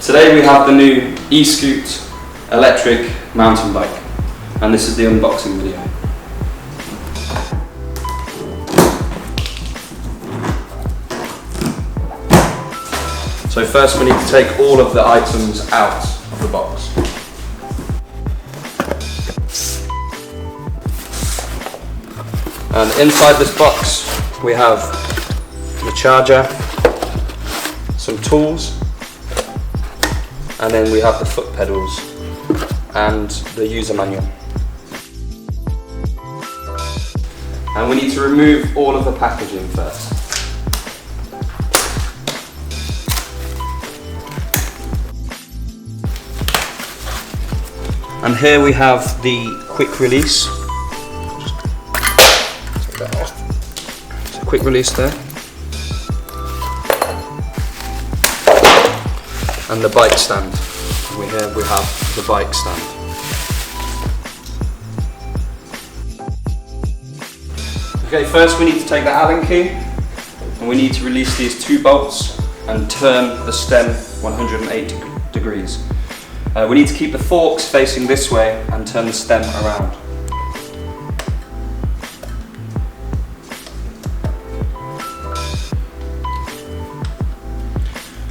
Today we have the new Eskute Electric mountain bike, and this is the unboxing video. So first we need to take all of the items out of the box. And inside this box we have the charger, some tools, and then we have the foot pedals and the user manual. And we need to remove all of the packaging first. And here we have the quick release. Take that off. So quick release there. And the bike stand. Here we have the bike stand. Okay, first we need to take the Allen key and we need to release these two bolts and turn the stem 180 degrees. We need to keep the forks facing this way and turn the stem around.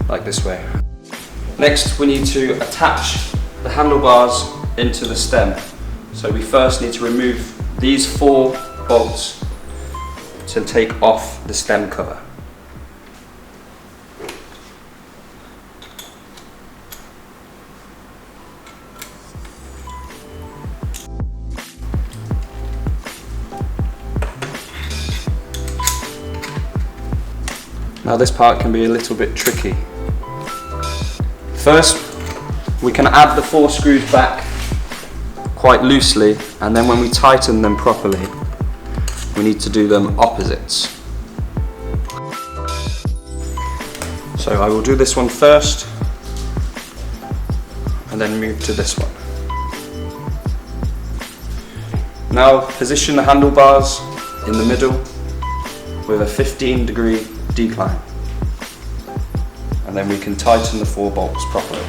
Like this way. Next we need to attach the handlebars into the stem. So we first need to remove these 4 bolts to take off the stem cover. Now this part can be a little bit tricky. First, we can add the 4 screws back quite loosely, and then when we tighten them properly, we need to do them opposites. So I will do this one first, and then move to this one. Now position the handlebars in the middle with a 15-degree decline. And then we can tighten the 4 bolts properly.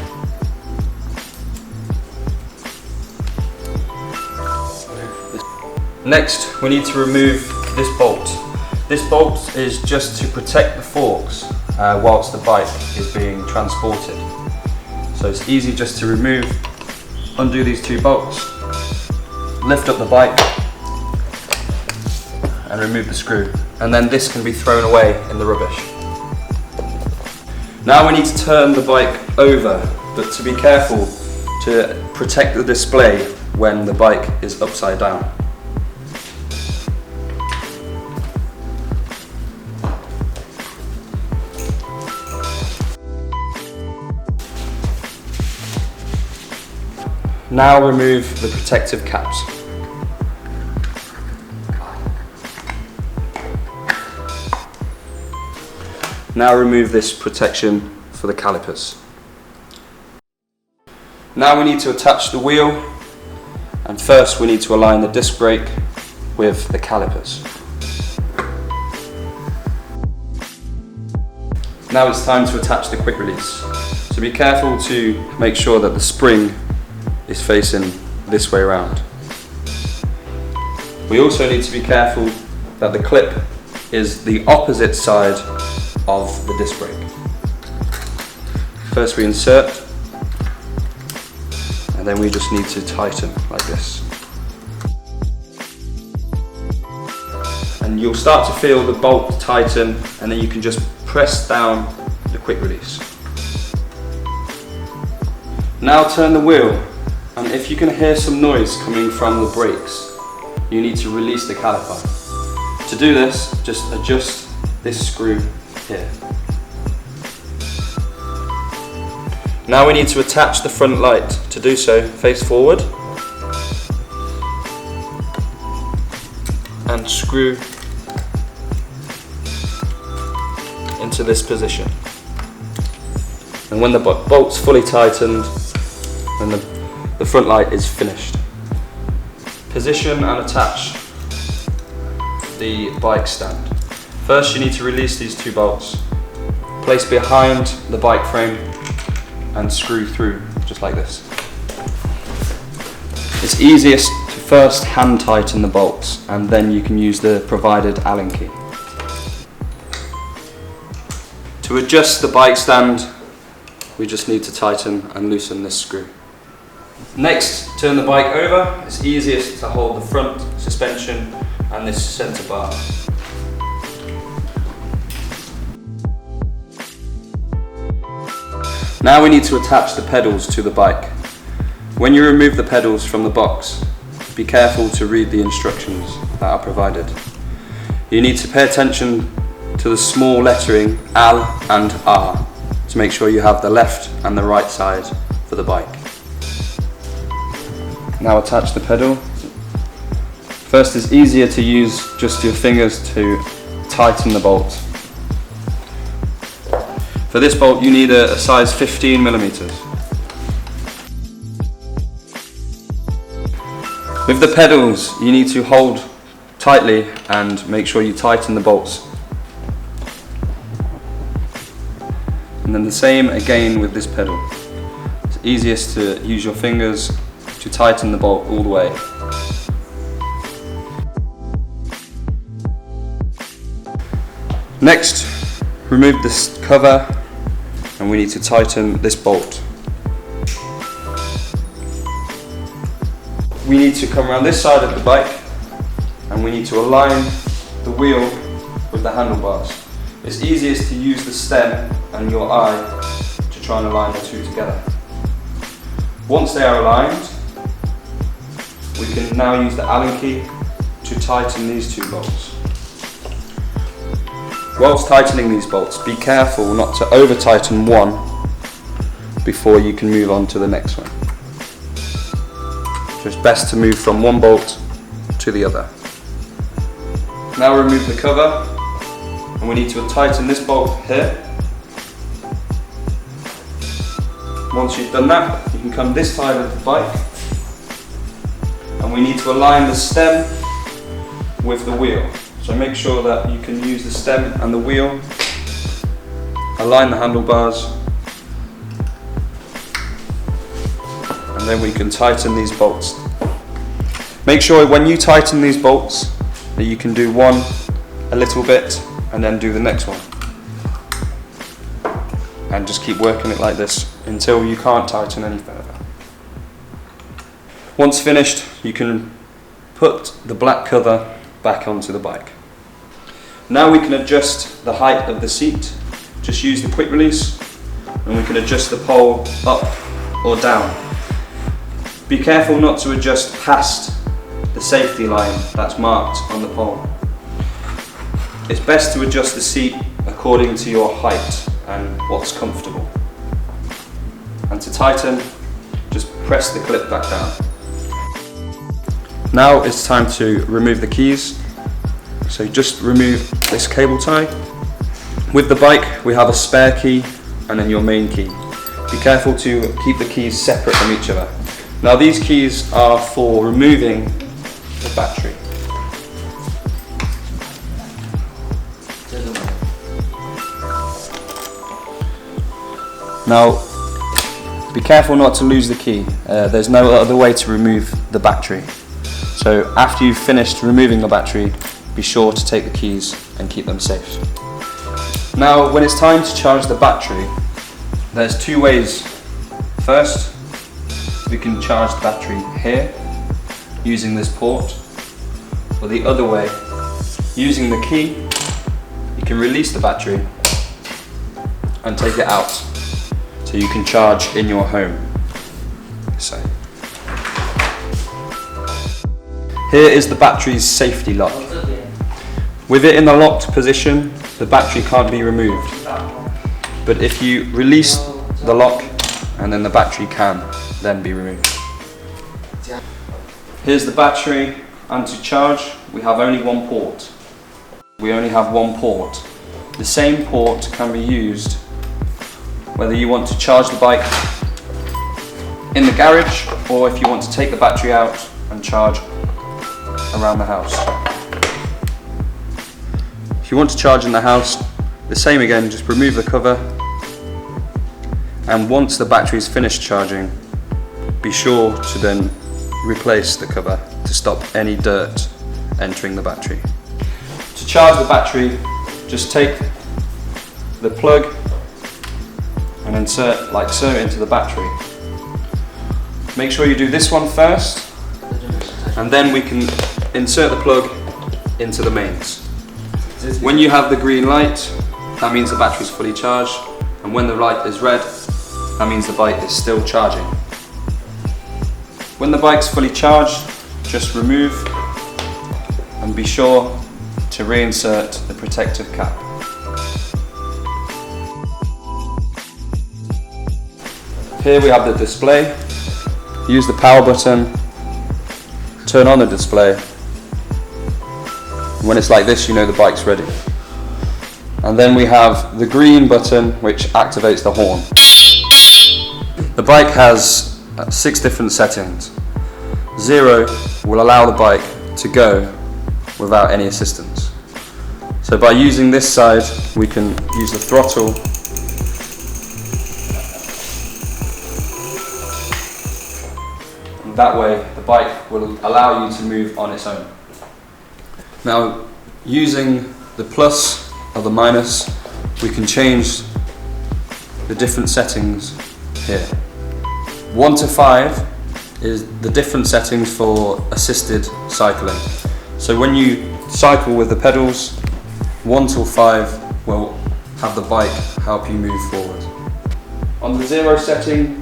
Next, we need to remove this bolt. This bolt is just to protect the forks whilst the bike is being transported. So it's easy just to remove, undo these 2 bolts, lift up the bike and remove the screw. And then this can be thrown away in the rubbish. Now we need to turn the bike over, but to be careful to protect the display when the bike is upside down. Now remove the protective caps. Now remove this protection for the calipers. Now we need to attach the wheel, and first we need to align the disc brake with the calipers. Now it's time to attach the quick release. So be careful to make sure that the spring is facing this way around. We also need to be careful that the clip is the opposite side of the disc brake. First we insert, and then we just need to tighten like this. And you'll start to feel the bolt tighten, and then you can just press down the quick release. Now turn the wheel, and if you can hear some noise coming from the brakes, you need to release the caliper. To do this, just adjust this screw here. Now we need to attach the front light. To do so, face forward and screw into this position. And when the bolt's fully tightened, then the front light is finished. Position and attach the bike stand. First you need to release these two bolts. Place behind the bike frame and screw through just like this. It's easiest to first hand tighten the bolts and then you can use the provided Allen key. To adjust the bike stand, we just need to tighten and loosen this screw. Next, turn the bike over. It's easiest to hold the front suspension and this centre bar. Now we need to attach the pedals to the bike. When you remove the pedals from the box, be careful to read the instructions that are provided. You need to pay attention to the small lettering L and R to make sure you have the left and the right side for the bike. Now attach the pedal. First, it's easier to use just your fingers to tighten the bolt. For this bolt you need a size 15mm. With the pedals you need to hold tightly and make sure you tighten the bolts. And then the same again with this pedal. It's easiest to use your fingers to tighten the bolt all the way. Next, remove this cover and we need to tighten this bolt. We need to come around this side of the bike and we need to align the wheel with the handlebars. It's easiest to use the stem and your eye to try and align the two together. Once they are aligned, we can now use the Allen key to tighten these two bolts. Whilst tightening these bolts, be careful not to over tighten one before you can move on to the next one. So it's best to move from one bolt to the other. Now remove the cover and we need to tighten this bolt here. Once you've done that, you can come this side of the bike and we need to align the stem with the wheel. So make sure that you can use the stem and the wheel, align the handlebars, and then we can tighten these bolts. Make sure when you tighten these bolts that you can do one a little bit and then do the next one. And just keep working it like this until you can't tighten any further. Once finished, you can put the black cover back onto the bike. Now we can adjust the height of the seat. Just use the quick release and we can adjust the pole up or down. Be careful not to adjust past the safety line that's marked on the pole. It's best to adjust the seat according to your height and what's comfortable. And to tighten, just press the clip back down. Now it's time to remove the keys. So just remove this cable tie. With the bike we have a spare key and then your main key. Be careful to keep the keys separate from each other. Now these keys are for removing the battery. Now be careful not to lose the key. There's no other way to remove the battery. So after you've finished removing the battery, be sure to take the keys and keep them safe. Now when it's time to charge the battery, there's two ways. First, we can charge the battery here using this port, or the other way, using the key, you can release the battery and take it out so you can charge in your home. So here is the battery's safety lock. With it in the locked position, the battery can't be removed. But if you release the lock, and then the battery can then be removed. Here's the battery, and to charge, we have only one port. We only have one port. The same port can be used whether you want to charge the bike in the garage, or if you want to take the battery out and charge around the house. If you want to charge in the house, the same again, just remove the cover And once the battery is finished charging, be sure to then replace the cover to stop any dirt entering the battery. To charge the battery, just take the plug and insert like so into the battery. Make sure you do this one first, and then we can insert the plug into the mains. When you have the green light, that means the battery is fully charged, and when the light is red, that means the bike is still charging. When the bike's fully charged, just remove and be sure to reinsert the protective cap. Here we have the display. Use the power button, turn on the display. When it's like this, you know the bike's ready. And then we have the green button, which activates the horn. The bike has 6 different settings. 0 will allow the bike to go without any assistance. So by using this side, we can use the throttle and that way the bike will allow you to move on its own. Now, using the plus or the minus, we can change the different settings here. 1 to 5 is the different settings for assisted cycling. So when you cycle with the pedals, 1 till 5 will have the bike help you move forward. On the 0 setting,